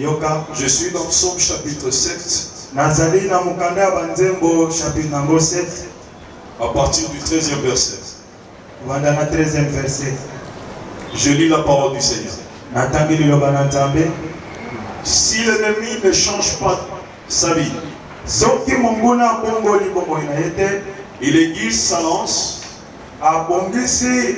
yoka. Je suis dans Psaume chapitre 7. Nazali na mukanda banzembo chapitre nango 7. À partir du 13e verset. Wanda na 13e verset. Je lis la parole du Seigneur. Natangi liloba na Nzambe. Si l'ennemi ne change pas sa vie, soki monguna bongoli bombo na yete, il aiguise sa lance, abongisi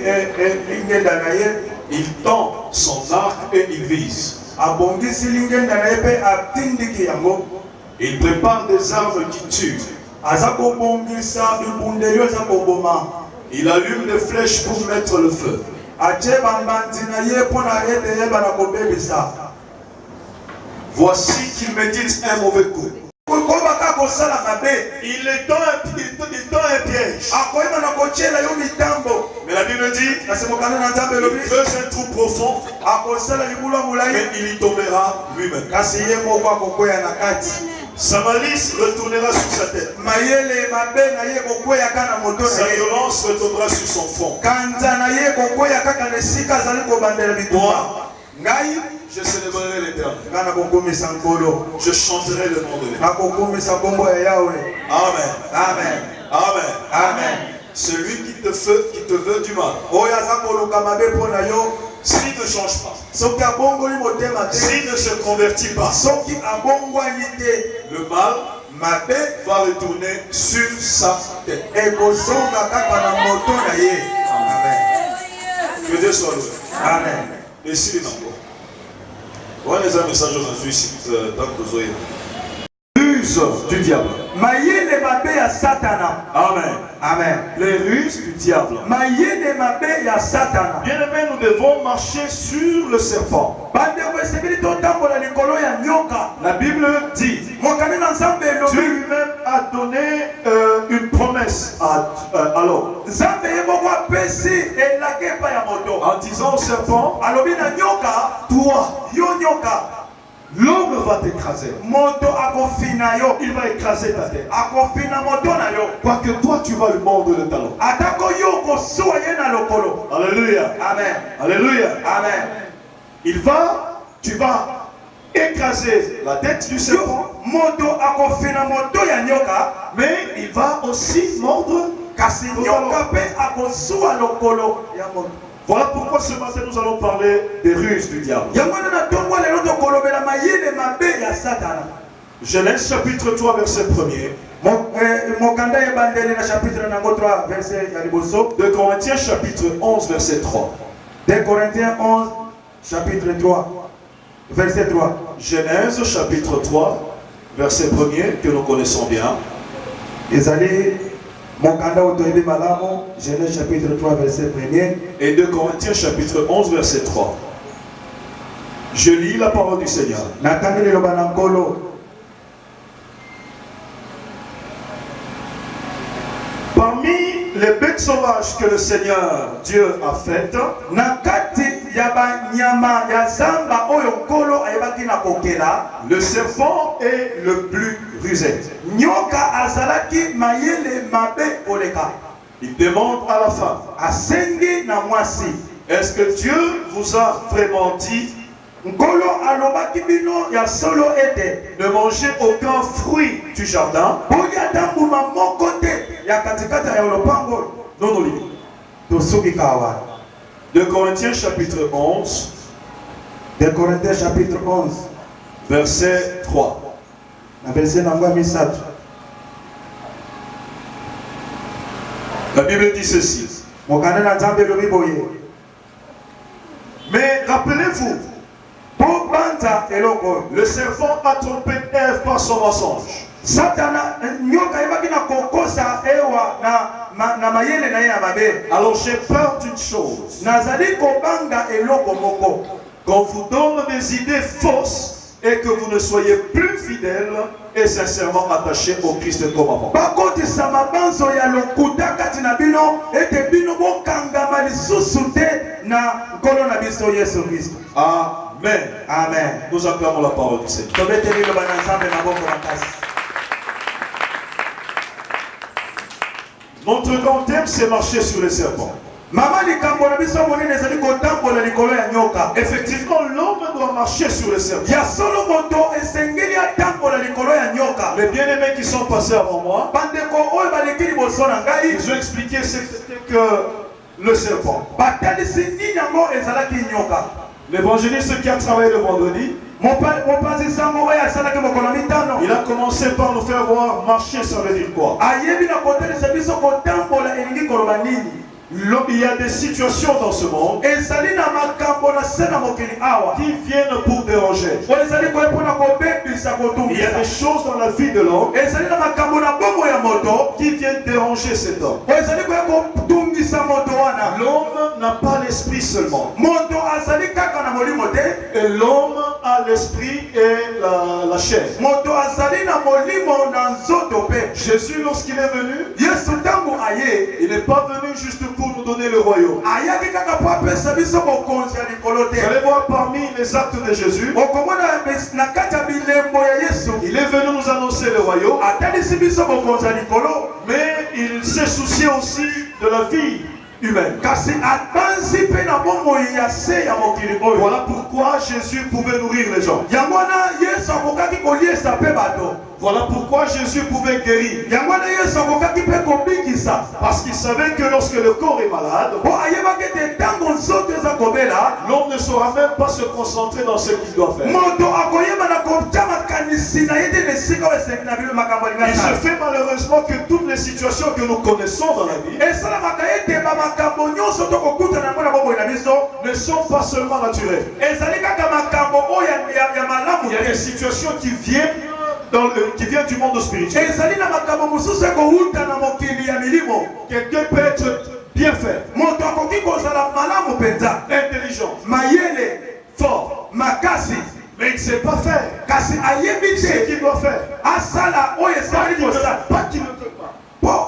lingenda na ye, il tend son arc et il vise. Abongisi lingenda na ye pe atindiki yango. Il prépare des armes qui tuent. Azako bongisa bibundelio za koboma. Il allume des flèches pour mettre le feu. Voici qu'il médite un mauvais coup. Il tend un piège. Mais la Bible dit, il creuse un trou profond, mais il y tombera lui-même. Sa malice retournera sur sa tête. Sa violence retournera sur son front. Moi, je célébrerai l'Éternel. Je chanterai le nom de l'Éternel. Amen. Amen. Amen. Amen. Celui qui te veut du mal, s'il ne change pas, s'il ne se convertit pas, le mal va retourner sur sa tête. Amen. Que Dieu soit loué. Amen. Et si il encore. Voilà les messages aujourd'hui ici, tant que vous ruse du diable. Amen. Amen. Les ruses du diable. Bien-aimés, nous devons marcher sur le serpent. La Bible dit, Dieu lui-même a donné une promesse à l'homme. En disant au serpent, toi, l'homme va t'écraser. Il va écraser ta tête. Quoique toi, tu vas lui mordre le talon. Alléluia. Amen. Alléluia. Amen. Tu vas écraser la tête du serpent. Mais il va aussi mordre le talon. Voilà pourquoi ce matin nous allons parler des ruses du diable. Genèse chapitre 3 verset 1er. 2 Corinthiens chapitre 11 verset 3. 2 Corinthiens 11 chapitre 3 verset 3. Genèse chapitre 3 verset 1er que nous connaissons bien. Genèse chapitre 3 verset 1er. Et 2 Corinthiens chapitre 11 verset 3. Je lis la parole du Seigneur. Parmi les bêtes sauvages que le Seigneur Dieu a faites, le serpent est le plus rusé. Il demande à la femme, est-ce que Dieu vous a vraiment dit ne mangez aucun fruit du jardin? Non, non, 2 Corinthiens chapitre 11. 2 Corinthiens chapitre 11. Verset 3. La Bible dit ceci. Mais rappelez-vous, le serpent a trompé Ève par son mensonge. Alors j'ai peur d'une chose, qu'on vous donne des idées fausses et que vous ne soyez plus fidèles et sincèrement attachés au Christ comme avant. Amen. Amen. Nous acclamons la parole du Seigneur. Notre grand thème, c'est marcher sur les serpents. Effectivement, l'homme doit marcher sur le serpent. ya solo moto esengeli atambola likolo ya nyoka. Les bien-aimés qui sont passés avant moi, bandeko oyo baleki liboso na ngai ils ont expliqué ce que c'était que le serpent. batalisi nini yango ezalaki nyoka. L'évangéliste qui a travaillé le vendredi, mopanzi sango oyo asalaki mokolo mitano il a commencé par nous faire voir marcher, ça veut dire quoi? ayebi na kotelisa biso kotambola elingi koloba nini. Il y a des situations dans ce monde ezali na makambo na se na mokili awa qui viennent pour déranger. oyo ezali koye mpona kobebisa Il y a des kotumisa. choses dans la vie de l'homme ezali na makambo na bongo ya moto qui viennent déranger cet homme. oyo ezali koye kotungisa moto wana. L'homme n'a pas l'esprit seulement. moto azali kaka na molimo te, Et l'homme a l'esprit et la chair. moto azali na molimo na nzoto pe. Jésus, lorsqu'il est venu, yesu ntango aye il n'est pas venu juste pour nous donner le royaume. ayaki kaka po apesa biso bokonzi ya likolo Vous te. allez voir parmi les actes de Jésus, okomona na kati ya bilembo ya yesu il est venu nous annoncer le royaume, atalisi biso bokonzi ya likolo, mais il s'est soucié aussi de la vie humaine. kasi abanzi mpe na bomoi ya se ya mokili oyo. Voilà pourquoi Jésus pouvait nourrir les gens. yango wana yesu akokaki koliesa mpe bato. Voilà pourquoi Jésus pouvait guérir. yango wana yesu akokaki mpe kobikisa. Parce qu'il savait que lorsque le corps est malade, po ayebaki ete ntango nzoto eza kobela, l'homme ne saura même pas se concentrer dans ce qu'il doit faire. moto akoyeba na kotya makanisi na ye te na esika oyo esengi na bino makambo Il se alinga fait malheureusement que toutes les situations que nous connaissons dans la vie esalamaka ete bamakambo nyonso tokokutana yango na bomoi na biso ne sont pas seulement naturelles. ezali kaka makambo oyo ya malamu Il y a des te. situations qui viennent du monde spirituel. ezali na makambo mosusu ekowuta na mokili ya milimo. Quelqu'un peut être bien fait, moto akoki kozala malamu mpenza, intelligent, mayele, fort, makasi, mais il ne sait pas faire kasi ayebi ce te qu'il doit faire. asala oyo esali kosala Pas qu'il ne peut pas.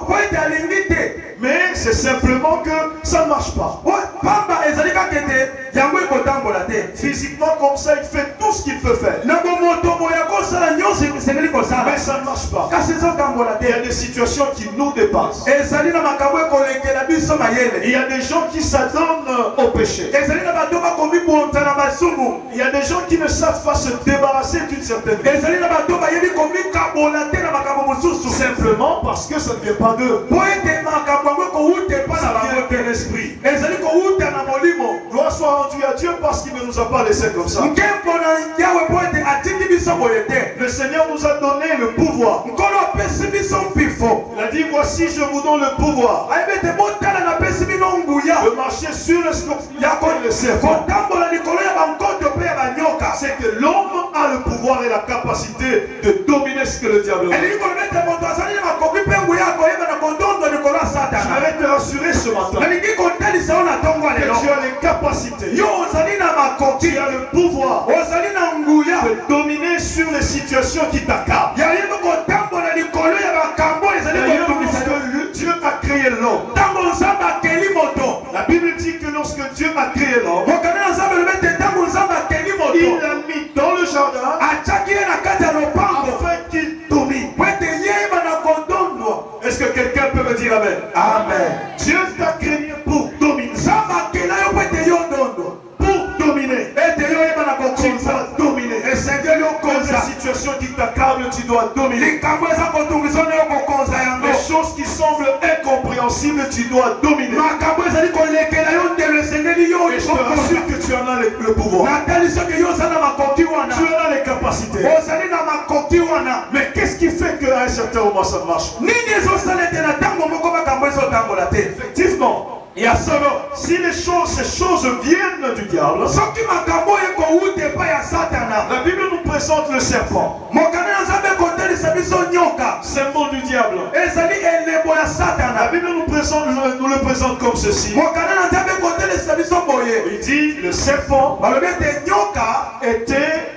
po ete alingi te. Mais c'est simplement que ça ne marche pas. pamba ezali kaka ete yango ekotambola te. Physiquement comme ça, il fait tout ce qu'il peut faire. na bomoto boya kosala nyonso esengeli kosala Mais ça ne marche pas. kasi ezotambola Il y a te. des situations qui nous dépassent. ezali na makambo ekolekela biso Il mayele. y a des gens qui s'adonnent au péché. ezali na bato bakomibonza na masumu. Il y a des gens qui ne savent pas se débarrasser d'une certaine vie. ezali na bato bayebi komikabola te na makambo mosusu Simplement parce que ça ne vient pas d'eux. po ete makambo yango ekowuta epa na Ça bango vient de te. l'esprit. ezali kowuta na molimo. Gloire soit rendue à Dieu parce qu'il ne nous a pas laissés comme ça. nkembo na yawe po ete atiki biso boye te. Le Seigneur nous a donné le pouvoir. nkolo apesi biso mpifo. Il a dit, voici, je vous donne le pouvoir ayebi ete botala napesi bino nguya de marcher sur le scorpion et le serpent. kotambola likolo ya bankoto mpe ya banyoka. C'est que l'homme a le pouvoir et la capacité de dominer ce que le diable veut. elingi koloba ete moto azali na makoki mpe nguya akoyeba na kodondo likolo ya Je satana. vais te rassurer ce matin nalingi kotalisa yo na ntongo ya que lelo tu as les capacités, yo ozali na makoki, tu as le pouvoir ozali na nguya de dominer sur les situations qui t'accablent. yayebi kotambola likolo ya makambo ezali D'ailleurs, kotumisa yo. lorsque Dieu a créé l'homme, ntango nzambe akeli moto, la Bible dit que lorsque Dieu a créé l'homme, mokanda na nzambe elobi ete ntango nzambe akeli il moto l'a mis dans le jardin atiaki ye na kati ya lopango afin qu'il domine. po ete yeba na kodondwa. Est-ce que quelqu'un peut me dire Amen? amen. Dieu t'a créé pour dominer. nzambe akela yo po ete yo ndondwa, Pour dominer. ete yo yeba na Tu kokonza. dois dominer. esengeli Quand okonza les situations qui t'accablent, tu dois dominer. likambo eza kotungisa na yo kokonza yango. Les choses qui semblent incompréhensibles, tu dois dominer. makambo ezali kolekela yo ndelo esengeli yo Et je te rassure que tu en as le pouvoir. natali soki yo oza na makoki wana, Tu en as les capacités. ozali na makoki wana. Mais qu'est-ce qui fait qu'à un certain moment ça ne marche pas? nini ezosala ete na ntango moko makambo ezotambola te. Effectivement, ya solo si ces choses viennent du diable, soki makambo oyo ekowuta epai ya satana, la Bible nous présente le serpent, mokanda na nzambe ekotelisa biso nyoka, symbole du diable. ezali elembo ya La satana. Bible nous le présente comme ceci. mokanda na nzambe ekotelisa biso boye, Il dit le serpent balobi ete nyoka était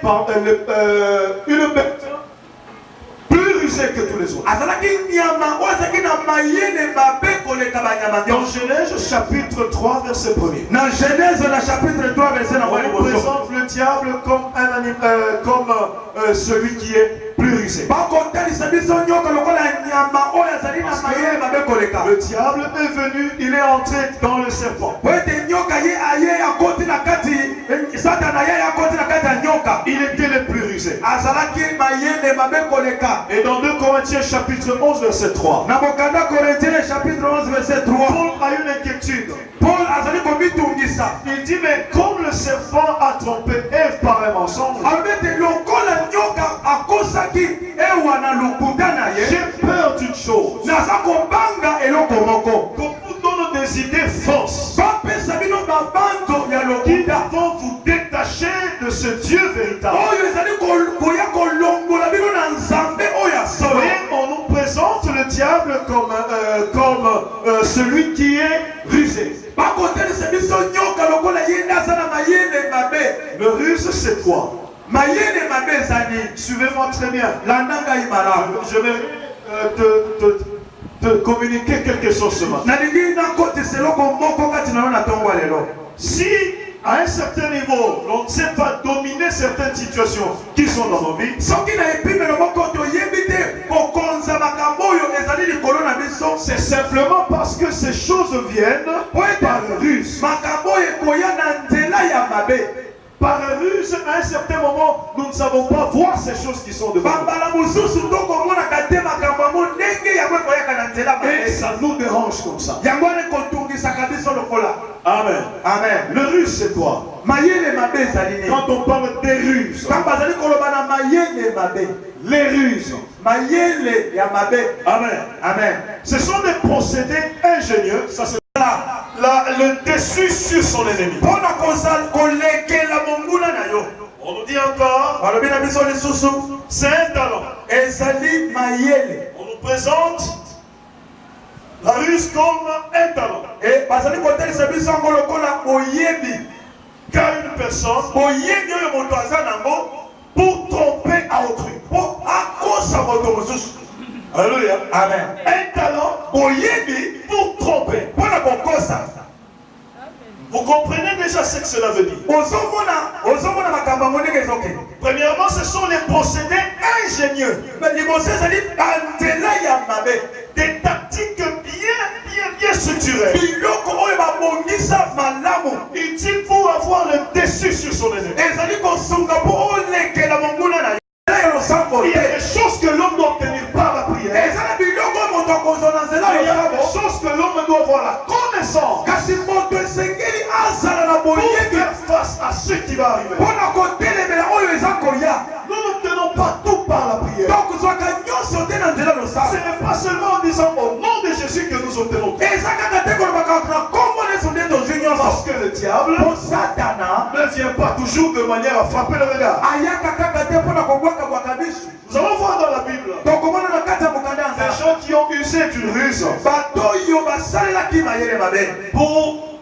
une bête plus rusée que tous les autres. azalaki nyama oyo azalaki na mayele mabe koleka banyama Dans nyonso. Genèse chapitre 3 verset 1er. na Genèse na chapitre 3 verset na On kwa nous liboso présente le diable comme celui qui est plus rusé. bakotalisa biso nyoka lokola nyama oyo azali na mayele mabe koleka. Le diable est venu, il est entré dans le serpent. po ete nyoka ye aye akoti na kati, satana ye akoti na kati ya nyoka. Il était le plus rusé. Azalaki mayele mabe koleka. Et dans 2 Corinthiens chapitre 11 verset 3, Na mokanda Corinthiens chapitre 11 verset 3. Paul a une inquiétude. Paul azali komitungisa. Il dit, mais comme le serpent a trompé Ève par un mensonge, Abete lokola nyoka akosaki ewa na lokuta na ye. j'ai peur d'une chose, Naza kobanga eloko moko. qu'on vous donne des idées fausses Bapesa bino babanzo ya qui lokuta. vont vous détacher de ce Dieu véritable. Oyo ezali koya kolongola bino na nzambe oyo ya Vous solo. voyez, on nous présente le diable comme celui qui est rusé. Bakotelisa biso nyoka lokola ye nde aza na mayele mabe. Le ruse, c'est quoi? Mayele mabe ezali. Suivez-moi très bien. Landa ngai malamu. Je vais te communiquer quelque chose ce matin. Nalingi nakotisa eloko moko kati na yo na ntongo ya lelo. Si à un certain niveau, on ne sait pas dominer certaines situations qui sont dans nos vies, Soki na epimelo moko toyebi te kokonza makambo oyo ezali likolo na biso. c'est simplement parce que ces choses viennent par ruse. Makambo oyo ekoya na nzela ya mabe. Par ruse, à un certain moment, nous ne savons pas voir ces choses qui sont devant Bambala mosusu tokomonaka te makambo yango ndenge yango ekoyaka na nzela nous. Et mabe. ça nous dérange comme ça. Yango wana ekotungisaka biso lokola. Amen. Amen. Le ruse, c'est quoi? Mayele mabe ezali nini? Quand on parle des ruses, Quand bazali koloba na mayele mabe. les ruses, Mayele ya mabe. amen, Amen. ce sont des procédés ingénieux, ça c'est le dessus sur son ennemi. Pona kolekela monguna na yo. On nous dit encore, Balobi na biso lisusu. c'est un talent. Ezali mayele. On nous présente la ruse comme un talent. Et bazali kotelisa biso yango lokola boyebi. Car une personne, Boyebi oyo moto aza nango pour tromper à autrui. po akosa moto mosusu. Alléluia. Amen. Un talent Boyebi pour tromper. mpona kokosa. Vous comprenez déjà ce que cela veut dire? Ozomona makambo yango ndenge ezokende. Premièrement, ce sont les procédés ingénieux. Liboso ezali banzela ya mabe. Des tactiques bien structurées. Biloko oyo babongisa malamu. Utile pour avoir le dessus sur son ennemi. Ezali kosunga mpo olekela monguna na yo. Il y a des choses que l'homme doit obtenir par la prière. Ezala biloko moto akozwa na nzela Il y a des losambo. choses que l'homme doit avoir la connaissance Kasi moto esengeli azala na pour boyebi faire face à ce qui va arriver. mpona kotelemela oyo eza koya. Nous n'obtenons pas tout par la prière. Donc kozwaka nyonso te na nzela Ce losambo. n'est pas seulement en disant au nom de Jésus que nous obtenons tout. Eza kaka te kolobaka na kombo nesu nde tozwi Parce nyonso. que le diable Po satana ne vient pas toujours de manière à frapper le regard. ayaka kaka te mpona kobwakabwaka biso. Nous allons voir dans la Bible tokomona na kati ya mokanda ya des nzela gens qui ont usé d'une ruse bato oyo basalelaki mayele mabe pour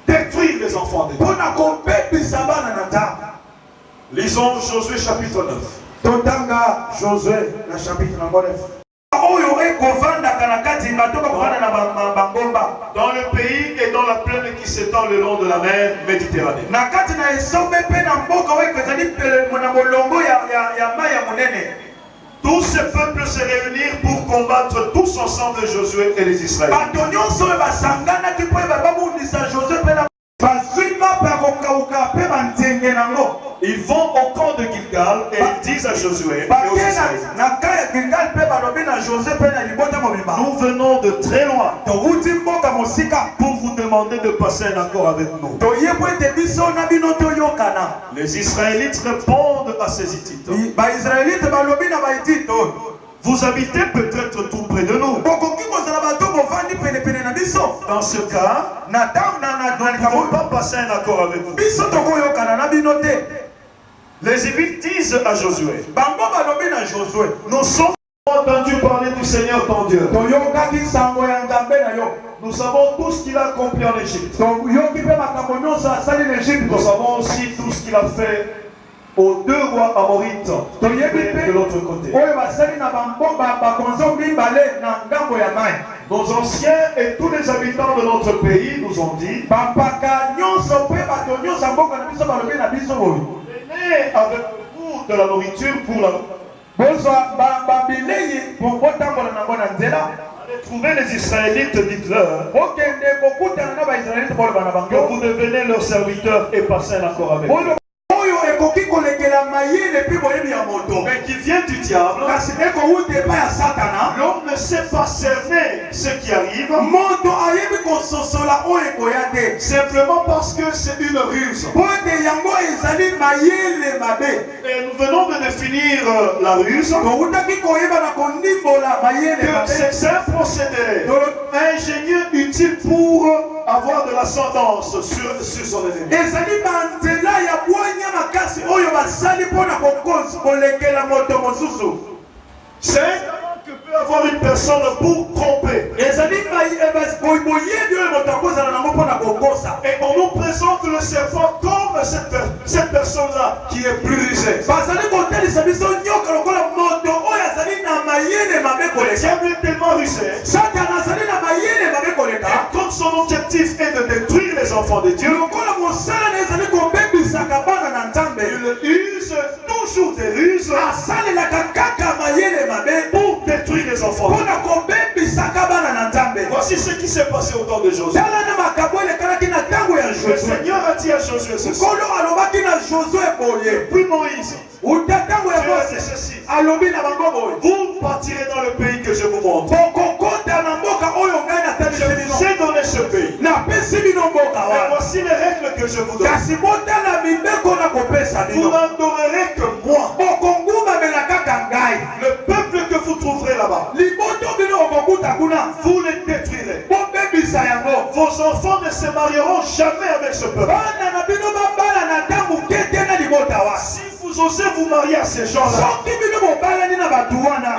détruire les enfants de Dieu. mpona kobebisa bana na nzambe. Lisons Josué chapitre 9. totanga Josué na chapitre nango 9. oyo ekovandaka na kati bato bakovanda na bangomba Dans le pays et dans la plaine qui s'étend le long de la mer Méditerranée. na kati na esombe mpe na mboka oyo ezali na molongo ya mai ya monene. Tous ces peuples se réunirent pour combattre tous ensemble Josué et les Israélites. bato nyonso oyo basanganaki mpo babundisa Josué mpe na bazwi mapa ya kokauka mpe banzenge nango. Ils vont au camp de Gilgal et ils disent à Josué et aux Israélites, na kaya ya Gilgal mpe balobi na Josué mpe na libota mobimba nous venons de très loin touti mboka mosika pour vous demander de passer un accord avec nous. toyebu ete biso na bino toyokana. Les Israélites répondent à ces Hittites. baisraélite balobi na baitito Vous habitez peut-être tout près de nous. bokoki kozala bato bovandi penepene na biso. Dans ce cas, na ntango nous ne pouvons pas passer un accord avec vous. biso tokoyokana na bino te. Les Hivites disent à Josué, bango balobi na Josué nous sommes entendu parler du Seigneur ton Dieu. toyokaki sango ya nzambe na yo. Nous savons tout ce qu'il a accompli en Égypte. toyoki mpe makambo nyonso asali na Egypte. Nous savons aussi tout ce qu'il a fait aux deux rois amorites de l'autre côté. oyo basali na bakonzo mibale na ngambo ya mai. Nos anciens et tous les habitants de notre pays nous ont dit, bampaka nyonso mpe bato nyonso ya mboka na biso balobi na biso boye venez avec vous de la nourriture pour la... bozwa babilei botambola nango na nzela. Allez trouver les Israélites, dites-leur okende kokutana na baisraelite boloba na que bango vous devenez leurs serviteurs et passer un accord avec eux. oyo ekoki kolekela mais qui vient du diable, l'homme ne sait pas cerner ce qui arrive, simplement parce que c'est une ruse. Et nous venons de définir la ruse, que c'est un procédé ingénieux utile pour avoir de l'ascendance sur son ennemi. C'est que peut avoir une personne pour tromper. Et on nous présente le serpent comme cette personne-là qui est plus rusée. Le diable est tellement rusé. Et comme son objectif est de détruire les enfants de Dieu, il use toujours des ruses pour détruire les enfants. Voici ce qui s'est passé au temps de Josué. Le Seigneur a dit à Josué ceci. Puis Moïse, Dieu a dit ceci. Vous partirez dans le pays que je vous montre. Je vous ai donné ce pays. Et voici les règles que je vous donne. Vous n'adorerez que moi. Le peuple que vous trouverez là-bas, vous les détruirez. Vos enfants ne se marieront jamais avec ce peuple. Si vous osez vous marier à ces gens-là,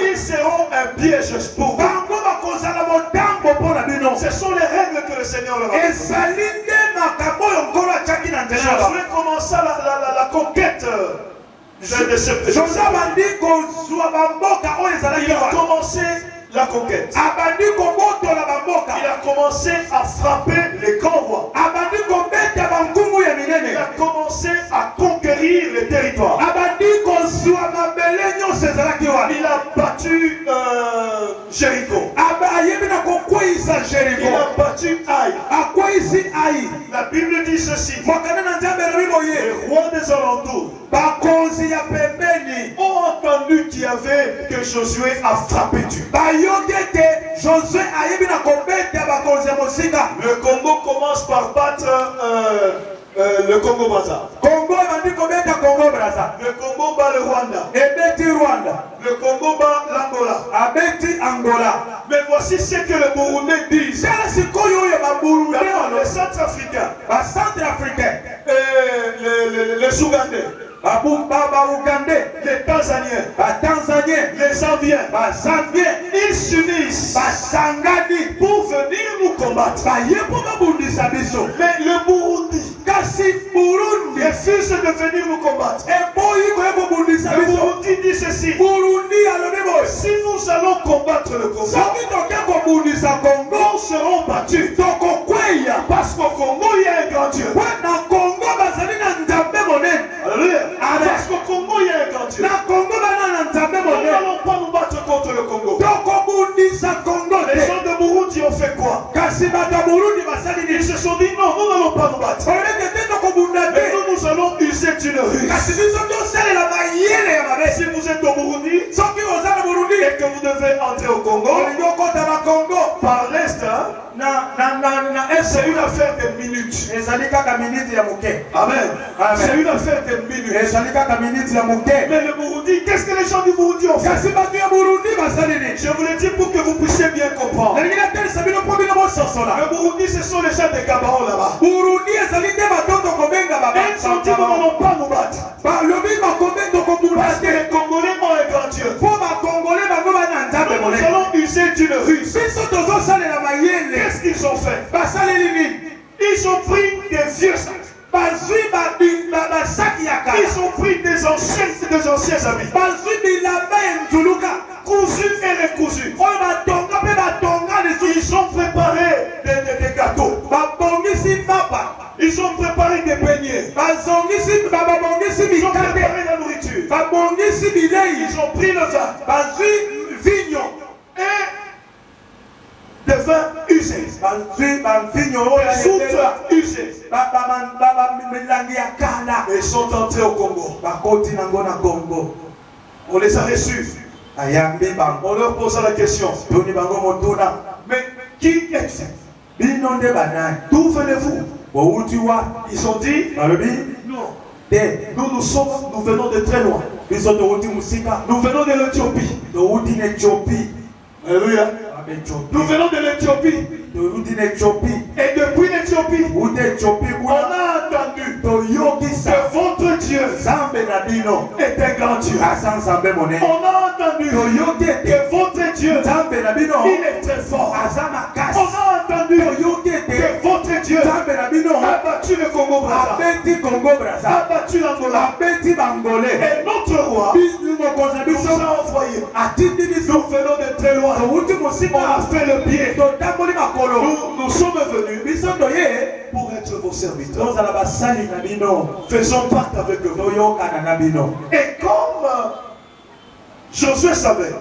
ils seront un piège pour vous. Ce sont les règles que le Seigneur leur a données. Josué commença la conquête de ce pays. Il a commencé la conquête. Il a commencé à frapper les convois. Il a commencé à conquérir les territoires. Il a battu Jéricho. Il a battu Aï. La Bible dit ceci. Les rois des alentours ont entendu qu'il y avait que Josué a frappé Dieu. Le Congo commence par battre le Congo Brazza. Le Congo bat le Rwanda. Le Congo bat l'Angola. Mais voici ce que les Burundais disent. Les Centrafricains, les Ougandais, les Tanzaniens, les Zambiens, ils s'unissent pour venir nous combattre. Mais le Burundi refuse de venir nous combattre. Le Burundi dit ceci. Si nous allons combattre le Congo, nous serons battus. Parce qu'au Congo, il y a un grand Dieu. Alléluia. Parce qu'au Congo, il y a un grand Dieu. Nous n'allons pas nous battre contre le Congo. Les gens de Burundi ont fait quoi? Ils se sont dit non, nous n'allons pas nous battre. Mais nous allons user d'une ruse. Si vous êtes au Burundi et que vous devez entrer au Congo, par l'Est, c'est une affaire de minutes. Amen. C'est une affaire de minutes. Mais le Burundi, qu'est-ce que les gens du Burundi ont fait? Je vous le dis pour que vous puissiez bien comprendre. Le Burundi, ce sont les gens de Gabaon là-bas. Ils ont dit nous n'allons pas nous battre. Parce que les Congolais ont un grand Dieu. Nous allons user d'une ruse. Qu'est-ce qu'ils ont fait? Ils ont pris des vieux sacs. Ils ont pris des anciens habits. Cousus et recousus. Ils ont préparé des gâteaux. Ils ont préparé des beignets. Ils ont préparé la nourriture. Ils ont pris le vin. Et des vins usés, les outres usés. Et ils sont entrés au Congo. On les a reçus. On leur posa la question. Mais qui êtes-vous? D'où venez-vous? Ils ont dit non. Nous venons de très loin. Nous venons de l'Éthiopie. Alléluia. Nous venons de l'Éthiopie. Et depuis l'Éthiopie, on a entendu que votre Dieu est un grand Dieu. On a entendu que votre Dieu, il est très fort. On a entendu que votre Dieu a battu le Congo-Brazza, a battu l'Angola. Et notre roi nous a envoyé. Nous venons de très loin. On a fait le pied. Nous sommes venus pour être vos serviteurs. Faisons pacte avec vous. Et comme Josué savait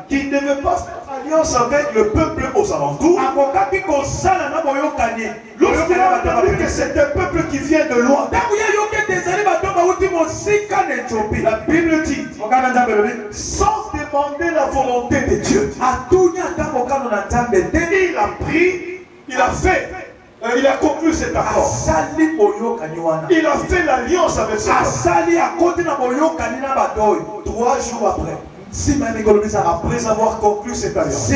qu'il ne devait pas faire alliance avec le peuple aux alentours, lorsqu'il a entendu que c'est un peuple qui vient de loin, la Bible dit, sans demander la volonté de Dieu, il a conclu cet accord. Il a fait l'alliance avec ce peuple. 3 jours après, après avoir conclu cette alliance,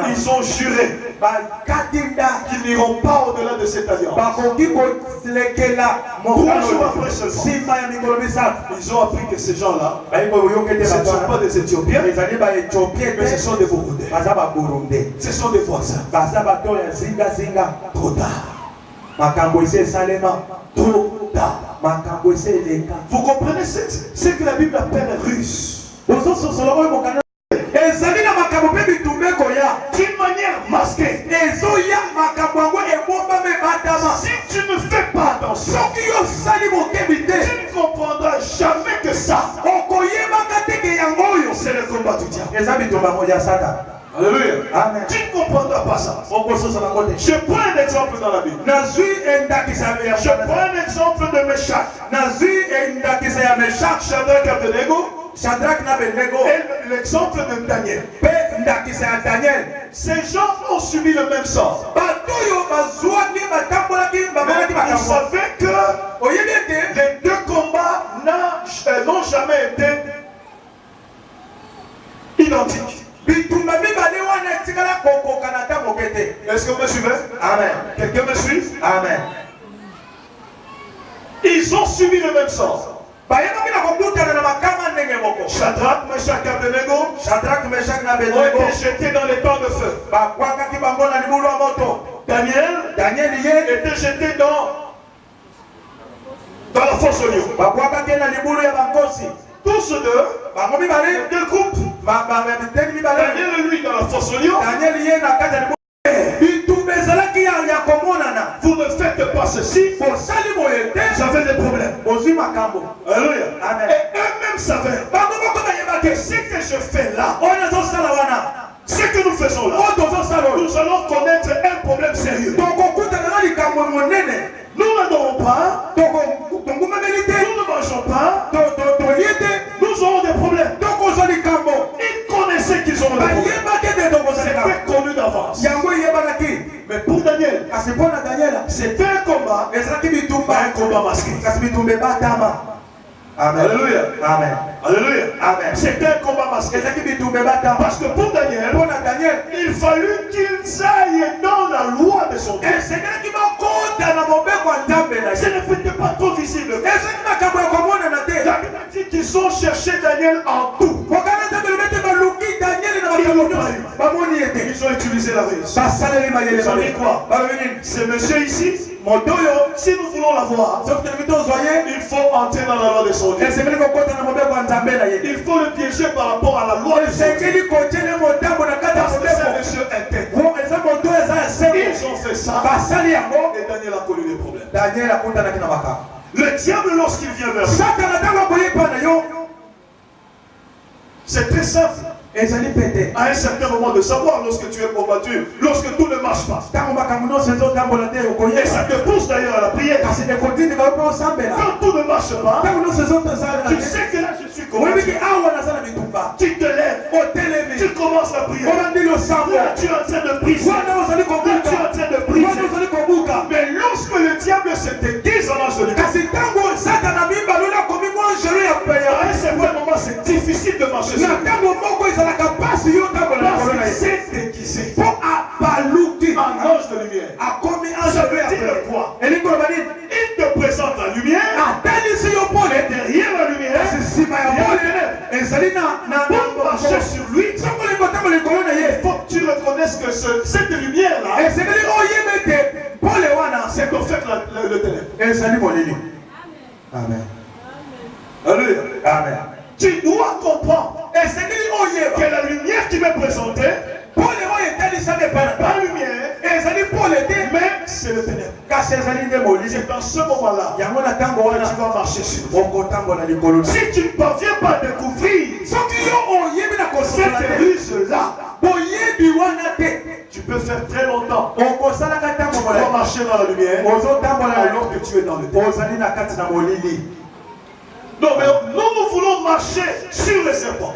ils ont juré qu'ils n'iront pas au-delà de cette alliance. 3 jours après seulement, ils ont appris que ces gens-là, ce ne sont pas des Éthiopiens, mais ce sont des Burundais. Ce sont des voisins. Trop tard. Trop tard. Vous comprenez ce que la Bible appelle ruse. D'une manière masquée. Si tu ne fais pas attention, tu ne comprendras jamais que ça, c'est le combat du diable. Alléluia. Amen. Tu ne comprendras pas ça. Je prends un exemple dans la Bible. Je prends un exemple de Meshach. Shadrach, Abednego. Et l'exemple de Daniel. Ces gens ont subi le même sort. Ils savaient que les deux combats n'ont jamais été identiques. Est-ce que vous me suivez? Amen. Quelqu'un me suit? Amen. Ils ont subi le même sort. Shadrach, Meshach, Abednego ont été jetés dans les temps de feu. Daniel était jeté dans la fosse au lion. Tous deux groupes. Daniel lui dans la fosse au lion. Vous ne faites pas ceci, vous avez des problèmes. Alléluia. Et eux-mêmes savaient que ce que je fais là, ce que nous faisons là, nous allons connaître un problème sérieux. Nous n'adorons pas, nous ne mangeons pas, nous aurons des problèmes. Ils connaissaient qu'ils auront des problèmes. C'était connu d'avance. Mais pour Daniel, c'était un combat masqué. Amen. Alléluia. Amen. Alléluia. Amen. C'était un combat masqué. Parce que pour Daniel, il fallut qu'ils aillent dans la loi de son Dieu. Ce n'était pas trop visible. La Bible dit qu'ils ont cherché Daniel en tout. Ils ont utilisé la ruse. Ils ont dit quoi? Ce monsieur ici, si nous voulons l'avoir, il faut entrer dans la loi de son Dieu. Il faut le piéger par rapport à la loi de son Dieu. Parce que c'est un monsieur intègre. Ils ont fait ça. Et Daniel a connu des problèmes. Le diable, lorsqu'il vient vers lui, c'est très simple. À un certain moment de savoir lorsque tu es combattu, lorsque tout ne marche pas. Et ça te pousse d'ailleurs à la prière. Quand tout ne marche pas, tu sais que là je suis combattu. Tu te lèves, tu commences la prière. Là tu es en train de briser. Là tu es en train de briser. Mais lorsque le diable se déguise en ange de lumière, à un certain moment c'est difficile de marcher sur lui. Parce qu'il s'est déguisé en ange de lumière. Ça veut dire quoi? Il te présente la lumière, et derrière la lumière, il y a pour marcher sur lui, il faut que tu reconnaisses que cette lumière-là, c'est en fait le ténèbre. Amen. Alléluia. Amen. Tu dois comprendre que la lumière qui m'est présentée, pas lumière, mais c'est le ténèbre. C'est dans ce moment-là que tu vas marcher sur lui. Si tu ne parviens pas à découvrir cette ruse-là, tu peux faire très longtemps. Tu vas marcher dans la lumière alors que tu es dans le ténèbre. Non, mais nous voulons marcher sur les serpents.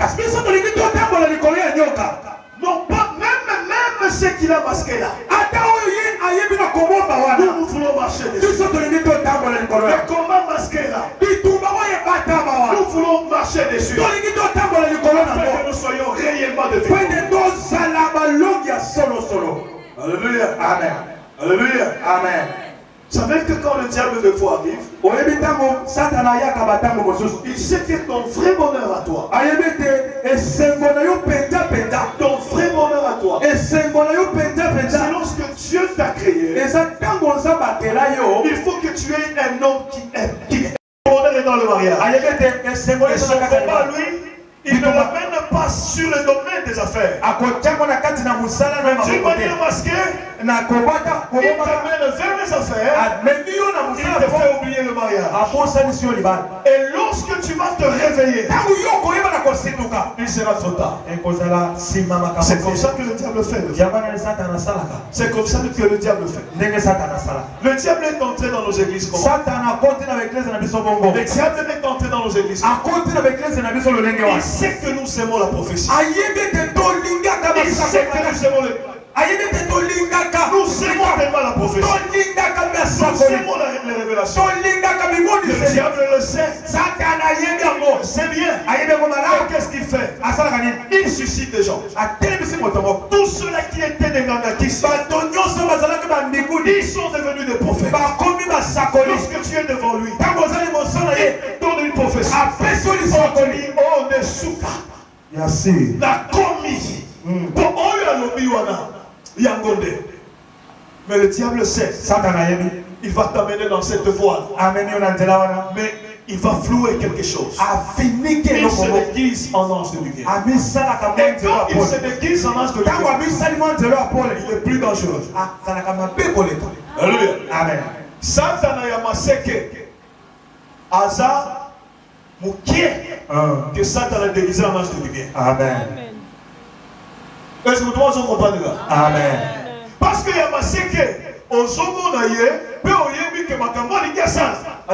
Non, pas même ce qu'il a masqué là. Nous voulons marcher dessus. Mais comment masquer là? Nous voulons marcher dessus. Afin que nous soyons réellement de vie. Alléluia. Amen. Alléluia. Amen. Vous savez que quand le diable de foi arrive, il sait que ton vrai bonheur à toi, ton vrai bonheur à toi, c'est lorsque Dieu t'a créé. Il faut que tu aies un homme qui aime. Ton bonheur est dans le mariage. Et son combat, lui, il ne l'amène pas sur le domaine des affaires. D'une manière masquée, il t'amène vers les affaires. Il te fait oublier le mariage. Et lorsque tu vas te réveiller, il sera trop tard. C'est comme ça que le diable fait. C'est comme ça que le diable fait. Le diable est entré dans nos églises. Le diable est entré dans nos églises. Il sait que nous aimons la prophétie. Il sait que nous aimons le... Nous aimons tellement la prophétie. Nous aimons les révélations. Le diable le sait. C'est bien. Qu'est-ce qu'il fait? Il suscite des gens. Tous ceux-là qui étaient des Nangakis, ils sont devenus des prophètes. Lorsque tu es devant lui, il donne une prophétie. On te dit, oh, Nesuka, la commis. Mais le diable sait. Il va t'amener dans cette voie. Mais il va flouer quelque chose. Il se déguise en ange de lumière. Et quand il se déguise en ange de lumière, il est plus dangereux. Alléluia. Amen. Satan a massacré Asa Moukier que Satan a déguisé en ange de lumière. Amen. Est-ce que tout le monde comprend là? Amen. Parce qu'il y a massacré aux hommes naïe, peu au yémi que ma campagne il y a ça,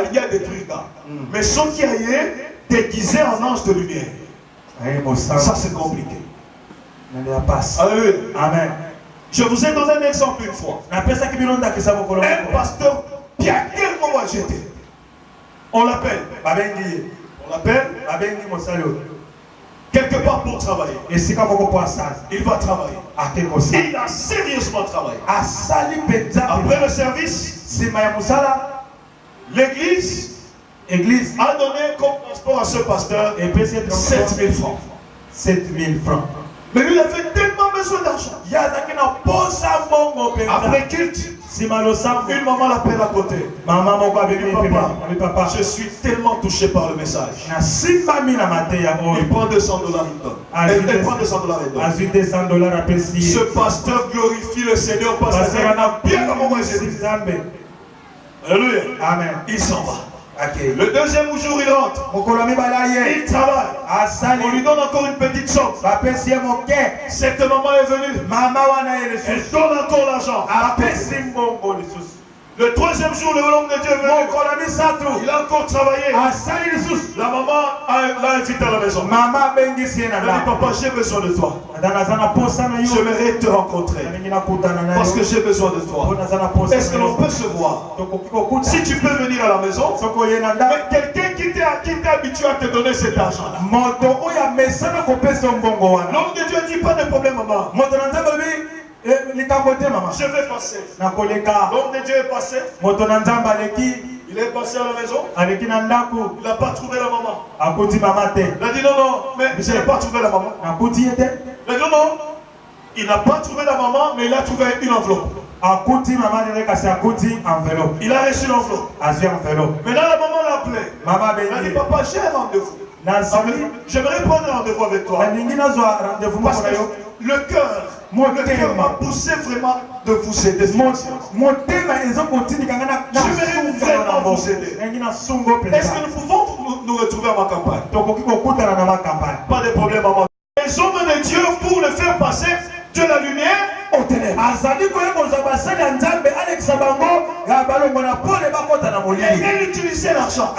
il y a des trucs là. Mais ceux qui aillent déguisés en ange de lumière, ça c'est compliqué. Alléluia. Amen. Je vous ai donné un exemple une fois. Un pasteur qui a tellement jeté. On l'appelle. On l'appelle. Quelque part pour travailler. Il va travailler. Il a sérieusement travaillé. Après le service, l'église a donné comme transport à ce pasteur 7 000 francs. 7 000 francs. Mais lui, il avait tellement besoin d'argent. Après culte, une maman l'appelle à côté. Papa, je suis tellement touché par le message. Il prend 200 $, il donne. Elle prend 200 $ et donne. Ce pasteur glorifie le Seigneur parce qu'il a bien comme moi. Alléluia. Amen. Il s'en va. Le deuxième jour, il rentre. Il travaille. On lui donne encore une petite somme. Cette maman est venue. Elle donne encore l'argent. Le troisième jour, le homme de Dieu est venu. Il a encore travaillé. La maman l'a invité à la maison. Elle dit, papa, j'ai besoin de toi. J'aimerais te rencontrer. Parce que j'ai besoin de toi. Est-ce que l'on peut se voir? Si tu peux venir à la maison, mais quelqu'un qui t'est habitué à te donner cet argent. L'homme de Dieu dit, pas de problème, maman. Je vais passer. L'homme de Dieu est passé. Il est passé à la maison. Il n'a pas trouvé la maman. Il a dit non, mais je n'ai pas trouvé la maman. Il a dit non, il n'a pas trouvé la maman, mais il a trouvé une enveloppe. Il a reçu l'enveloppe. Maintenant la maman l'a appelé. Elle a dit papa, j'ai un rendez-vous. J'aimerais prendre un rendez-vous avec toi. Parce que le cœur m'a poussé vraiment de vous aider. J'aimerais vraiment vous aider. Est-ce que nous pouvons nous retrouver à ma campagne? Pas de problème, maman. Les hommes de Dieu, pour le faire passer de la lumière au ténèbres. Elle utilisait l'argent.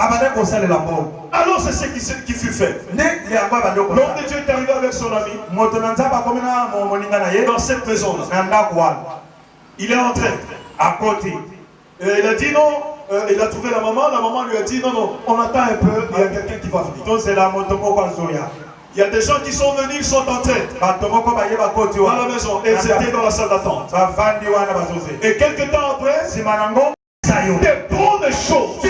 Alors c'est ce qui fut fait. L'homme de Dieu est arrivé avec son ami dans cette maison-là. Il est entré à côté. Et il a dit non. Il a trouvé la maman lui a dit non, on attend un peu, il y a quelqu'un qui va venir. Il y a des gens qui sont venus, ils sont entrés dans la maison et ils étaient dans la salle d'attente. Et quelques temps après, des bonnes choses